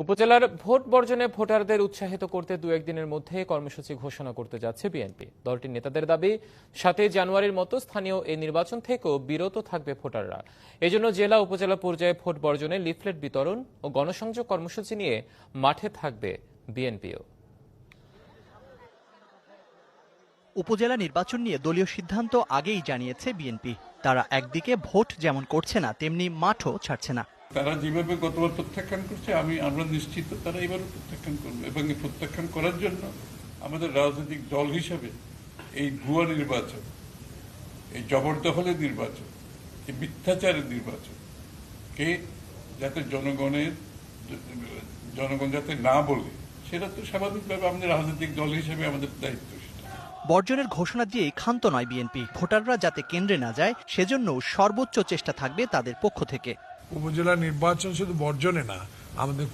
উপজেলার ভোট বর্জনে ভোটারদের উৎসাহিত করতে দু একদিনের মধ্যে কর্মসূচি ঘোষণা করতে যাচ্ছে বিএনপি। দলটির নেতাদের দাবি ৭ জানুয়ারির মতো স্থানীয় এই নির্বাচন থেকেও বিরত থাকবে ভোটাররা। এজন্য জেলা উপজেলা পর্যায়ে ভোট বর্জনে লিফলেট বিতরণ ও গণসংযোগ কর্মসূচি নিয়ে মাঠে থাকবে বিএনপিও। উপজেলা নির্বাচন নিয়ে দলীয় সিদ্ধান্ত আগেই জানিয়েছে বিএনপি। তারা একদিকে ভোট যেমন করছে না, তেমনি মাঠও ছাড়ছে না। তারা যেভাবে গতবার প্রত্যাখ্যান করছে আমরা নিশ্চিত তারা এবারও প্রত্যাখ্যান করবে, এবং এই প্রত্যাখ্যান করার জন্য আমাদের রাজনৈতিক দল হিসেবে এই ভুয়া নির্বাচন, এই জবরদখলের নির্বাচন, এই মিথ্যাচারের নির্বাচন কে যাতে জনগণ যাতে না বলে, সেটা তো স্বাভাবিকভাবে আমাদের রাজনৈতিক দল হিসেবে আমাদের দায়িত্ব। বর্জনের ঘোষণা দিয়েই ক্ষান্ত নয় বিএনপি। ভোটাররা যাতে কেন্দ্রে না যায়, সেজন্য সর্বোচ্চ চেষ্টা থাকবে তাদের পক্ষ থেকে। উপজেলা নির্বাচন শুধু বর্জনে না, আমাদের